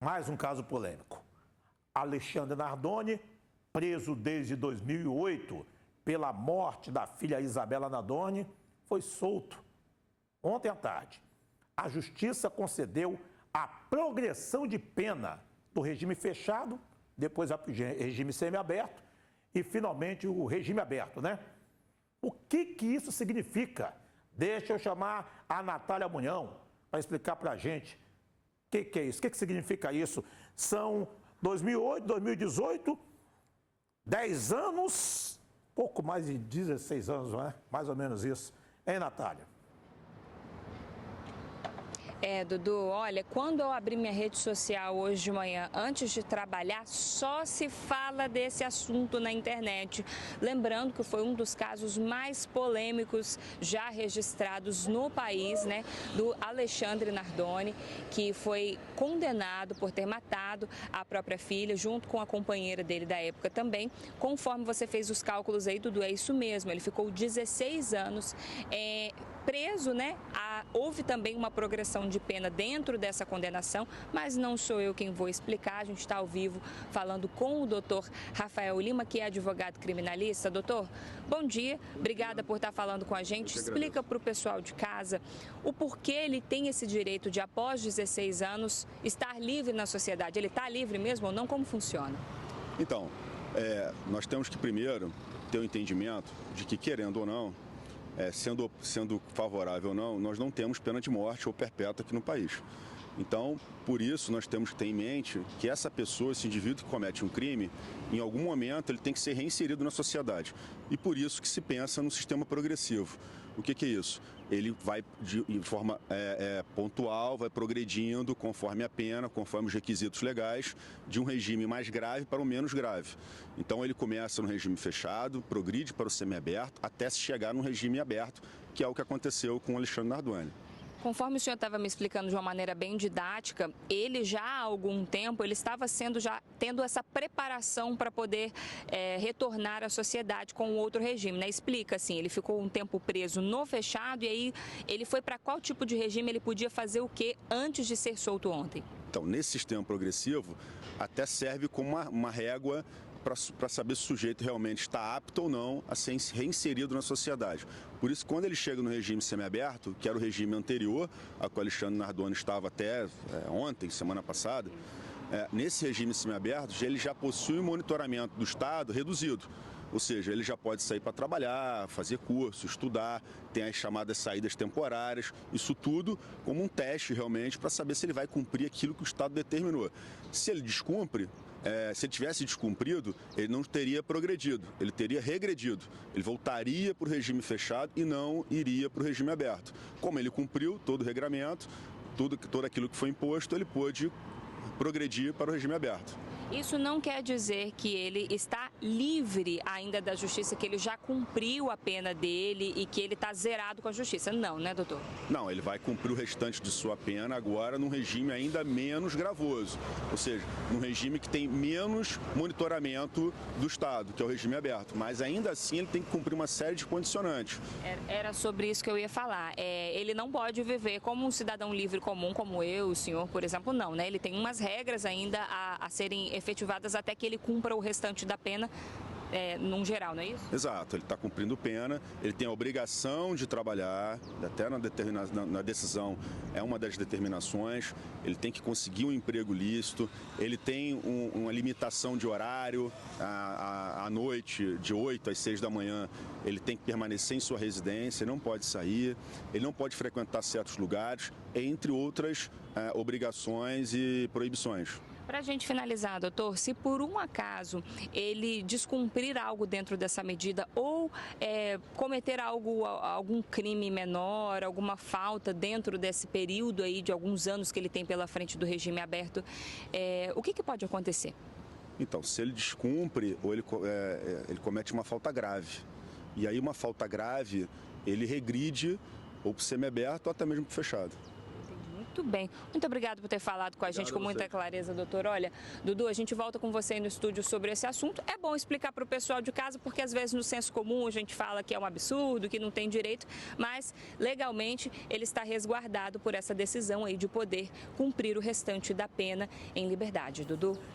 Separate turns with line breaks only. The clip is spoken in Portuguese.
Mais um caso polêmico. Alexandre Nardoni, preso desde 2008 pela morte da filha Isabela Nardoni, foi solto ontem à tarde. A Justiça concedeu a progressão de pena do regime fechado, depois o regime semiaberto e, finalmente, o regime aberto, né? O que isso significa? Deixa eu chamar a Natália Munhão para explicar para a gente o que é isso, o que significa isso. São 2008, 2018, 10 anos, pouco mais de 16 anos, não é? Mais ou menos isso. Hein, Natália?
Dudu, olha, quando eu abri minha rede social hoje de manhã, antes de trabalhar, só se fala desse assunto na internet. Lembrando que foi um dos casos mais polêmicos já registrados no país, né, do Alexandre Nardoni, que foi condenado por ter matado a própria filha, junto com a companheira dele da época também. Conforme você fez os cálculos aí, Dudu, é isso mesmo, ele ficou 16 anos preso, né? Houve também uma progressão de pena dentro dessa condenação, mas não sou eu quem vou explicar. A gente está ao vivo falando com o doutor Rafael Lima, que é advogado criminalista. Doutor, bom dia, obrigada por estar falando com a gente. Explica para o pessoal de casa o porquê ele tem esse direito de, após 16 anos, estar livre na sociedade. Ele está livre mesmo ou não? Como funciona?
Então, nós temos que primeiro ter o entendimento de que, querendo ou não, sendo favorável ou não, nós não temos pena de morte ou perpétua aqui no país. Então, por isso, nós temos que ter em mente que essa pessoa, esse indivíduo que comete um crime, em algum momento ele tem que ser reinserido na sociedade. E por isso que se pensa no sistema progressivo. O que é isso? Ele vai, de forma pontual, vai progredindo conforme a pena, conforme os requisitos legais, de um regime mais grave para o menos grave. Então, ele começa no regime fechado, progride para o semiaberto, até se chegar num regime aberto, que é o que aconteceu com o Alexandre Nardoni.
Conforme o senhor estava me explicando de uma maneira bem didática, ele já há algum tempo, ele estava tendo essa preparação para poder retornar à sociedade com outro regime, né? Explica assim, ele ficou um tempo preso no fechado e aí ele foi para qual tipo de regime, ele podia fazer o que antes de ser solto ontem?
Então, nesse sistema progressivo, até serve como uma régua para saber se o sujeito realmente está apto ou não a ser reinserido na sociedade. Por isso, quando ele chega no regime semiaberto, que era o regime anterior ao que o Alexandre Nardoni estava até ontem, semana passada, nesse regime semiaberto, ele já possui um monitoramento do Estado reduzido. Ou seja, ele já pode sair para trabalhar, fazer curso, estudar, tem as chamadas saídas temporárias, isso tudo como um teste realmente para saber se ele vai cumprir aquilo que o Estado determinou. Se ele descumpre, se ele tivesse descumprido, ele não teria progredido, ele teria regredido. Ele voltaria para o regime fechado e não iria para o regime aberto. Como ele cumpriu todo o regramento, tudo aquilo que foi imposto, ele pôde progredir para o regime aberto.
Isso não quer dizer que ele está livre ainda da justiça, que ele já cumpriu a pena dele e que ele está zerado com a justiça. Não, né, doutor?
Não, ele vai cumprir o restante de sua pena agora num regime ainda menos gravoso. Ou seja, num regime que tem menos monitoramento do Estado, que é o regime aberto. Mas ainda assim ele tem que cumprir uma série de condicionantes.
Era sobre isso que eu ia falar. Ele não pode viver como um cidadão livre comum, como eu, o senhor, por exemplo, não, né? Ele tem umas regras ainda a serem efetivadas até que ele cumpra o restante da pena, num geral, não é isso?
Exato, ele está cumprindo pena, ele tem a obrigação de trabalhar, até na decisão é uma das determinações, ele tem que conseguir um emprego lícito, ele tem uma limitação de horário, à noite, de 8 às 6 da manhã, ele tem que permanecer em sua residência, ele não pode sair, ele não pode frequentar certos lugares, entre outras obrigações e proibições.
Para a gente finalizar, doutor, se por um acaso ele descumprir algo dentro dessa medida ou cometer algum crime menor, alguma falta dentro desse período aí de alguns anos que ele tem pela frente do regime aberto, o que pode acontecer?
Então, se ele descumpre ou ele comete uma falta grave, e aí uma falta grave, ele regride ou para o semiaberto ou até mesmo para o fechado.
Muito Muito bem. Muito obrigado por ter falado com a gente com muita clareza, doutor. Olha, Dudu, a gente volta com você aí no estúdio sobre esse assunto. É bom explicar para o pessoal de casa, porque às vezes no senso comum a gente fala que é um absurdo, que não tem direito, mas legalmente ele está resguardado por essa decisão aí de poder cumprir o restante da pena em liberdade, Dudu.